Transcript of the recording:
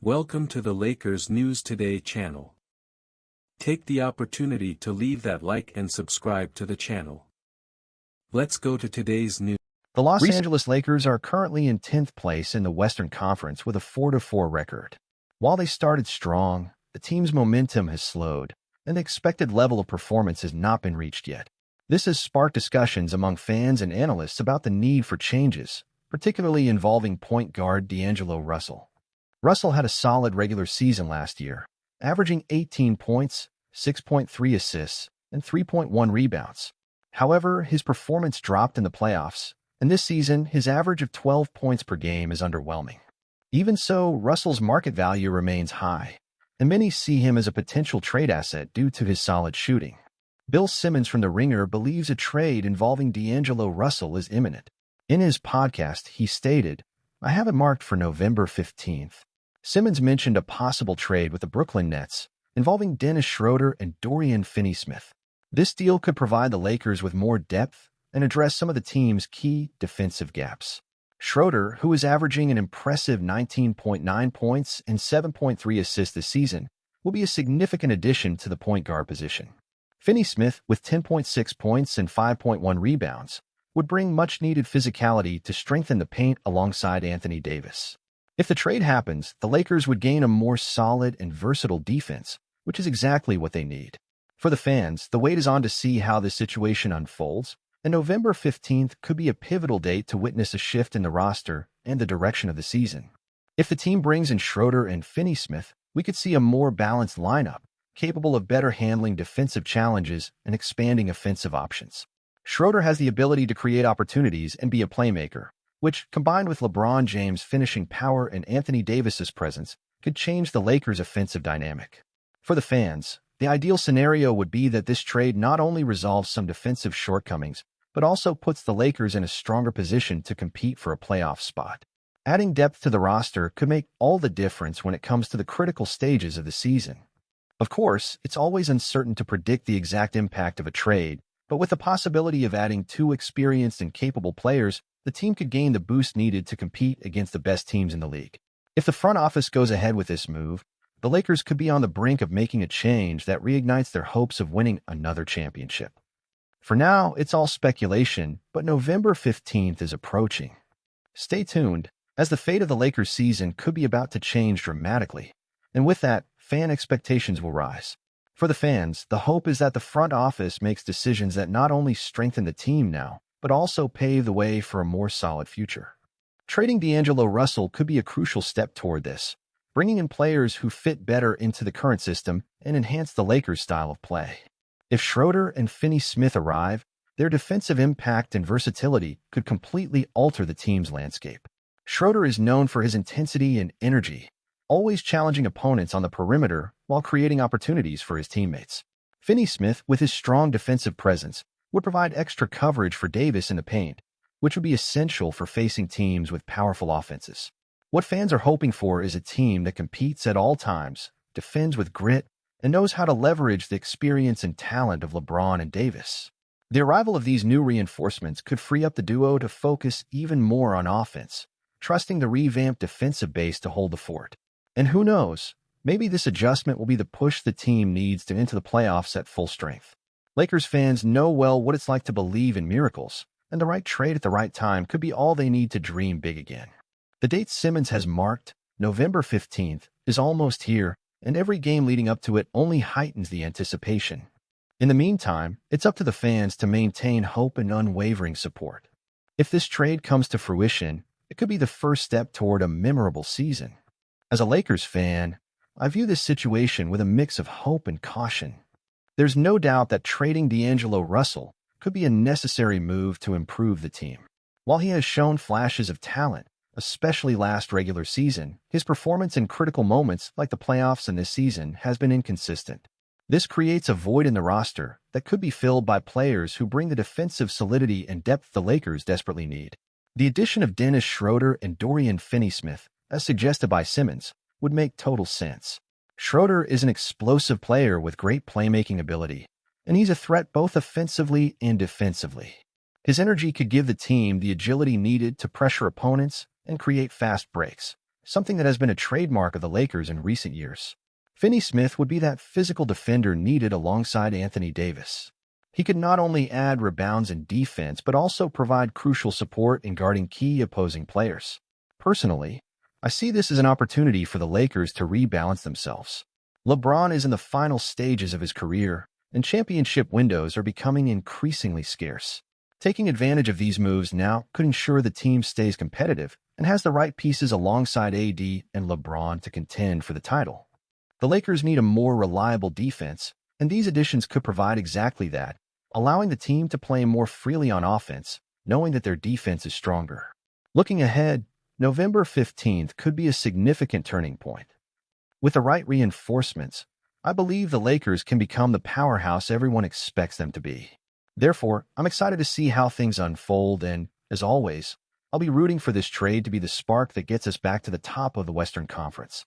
Welcome to the Lakers News Today channel. Take the opportunity to leave that like and subscribe to the channel. Let's go to today's news. The Los Angeles Lakers are currently in 10th place in the Western Conference with a 4-4 record. While they started strong, the team's momentum has slowed, and the expected level of performance has not been reached yet. This has sparked discussions among fans and analysts about the need for changes, particularly involving point guard D'Angelo Russell. Russell had a solid regular season last year, averaging 18 points, 6.3 assists, and 3.1 rebounds. However, his performance dropped in the playoffs, and this season his average of 12 points per game is underwhelming. Even so, Russell's market value remains high, and many see him as a potential trade asset due to his solid shooting. Bill Simmons from The Ringer believes a trade involving D'Angelo Russell is imminent. In his podcast, he stated, "I have it marked for November 15th. Simmons mentioned a possible trade with the Brooklyn Nets involving Dennis Schroeder and Dorian Finney-Smith. This deal could provide the Lakers with more depth and address some of the team's key defensive gaps. Schroeder, who is averaging an impressive 19.9 points and 7.3 assists this season, will be a significant addition to the point guard position. Finney-Smith, with 10.6 points and 5.1 rebounds, would bring much-needed physicality to strengthen the paint alongside Anthony Davis. If the trade happens, the Lakers would gain a more solid and versatile defense, which is exactly what they need. For the fans, the wait is on to see how this situation unfolds, and November 15th could be a pivotal date to witness a shift in the roster and the direction of the season. If the team brings in Schroeder and Finney-Smith, we could see a more balanced lineup, capable of better handling defensive challenges and expanding offensive options. Schroeder has the ability to create opportunities and be a playmaker, which, combined with LeBron James' finishing power and Anthony Davis's presence, could change the Lakers' offensive dynamic. For the fans, the ideal scenario would be that this trade not only resolves some defensive shortcomings, but also puts the Lakers in a stronger position to compete for a playoff spot. Adding depth to the roster could make all the difference when it comes to the critical stages of the season. Of course, it's always uncertain to predict the exact impact of a trade, but with the possibility of adding two experienced and capable players, the team could gain the boost needed to compete against the best teams in the league. If the front office goes ahead with this move, the Lakers could be on the brink of making a change that reignites their hopes of winning another championship. For now, it's all speculation, but November 15th is approaching. Stay tuned, as the fate of the Lakers season could be about to change dramatically, and with that, fan expectations will rise. For the fans, the hope is that the front office makes decisions that not only strengthen the team now, but also pave the way for a more solid future. Trading D'Angelo Russell could be a crucial step toward this, bringing in players who fit better into the current system and enhance the Lakers' style of play. If Schroeder and Finney-Smith arrive, their defensive impact and versatility could completely alter the team's landscape. Schroeder is known for his intensity and energy, always challenging opponents on the perimeter while creating opportunities for his teammates. Finney-Smith, with his strong defensive presence, would provide extra coverage for Davis in the paint, which would be essential for facing teams with powerful offenses. What fans are hoping for is a team that competes at all times, defends with grit, and knows how to leverage the experience and talent of LeBron and Davis. The arrival of these new reinforcements could free up the duo to focus even more on offense, trusting the revamped defensive base to hold the fort. And who knows, maybe this adjustment will be the push the team needs to enter the playoffs at full strength. Lakers fans know well what it's like to believe in miracles, and the right trade at the right time could be all they need to dream big again. The date Simmons has marked, November 15th, is almost here, and every game leading up to it only heightens the anticipation. In the meantime, it's up to the fans to maintain hope and unwavering support. If this trade comes to fruition, it could be the first step toward a memorable season. As a Lakers fan, I view this situation with a mix of hope and caution. There's no doubt that trading D'Angelo Russell could be a necessary move to improve the team. While he has shown flashes of talent, especially last regular season, his performance in critical moments like the playoffs and this season has been inconsistent. This creates a void in the roster that could be filled by players who bring the defensive solidity and depth the Lakers desperately need. The addition of Dennis Schroeder and Dorian Finney-Smith, as suggested by Simmons, would make total sense. Schroeder is an explosive player with great playmaking ability, and he's a threat both offensively and defensively. His energy could give the team the agility needed to pressure opponents and create fast breaks, something that has been a trademark of the Lakers in recent years. Finney Smith would be that physical defender needed alongside Anthony Davis. He could not only add rebounds and defense, but also provide crucial support in guarding key opposing players. Personally, I see this as an opportunity for the Lakers to rebalance themselves. LeBron is in the final stages of his career, and championship windows are becoming increasingly scarce. Taking advantage of these moves now could ensure the team stays competitive and has the right pieces alongside AD and LeBron to contend for the title. The Lakers need a more reliable defense, and these additions could provide exactly that, allowing the team to play more freely on offense, knowing that their defense is stronger. Looking ahead, November 15th could be a significant turning point. With the right reinforcements, I believe the Lakers can become the powerhouse everyone expects them to be. Therefore, I'm excited to see how things unfold and, as always, I'll be rooting for this trade to be the spark that gets us back to the top of the Western Conference.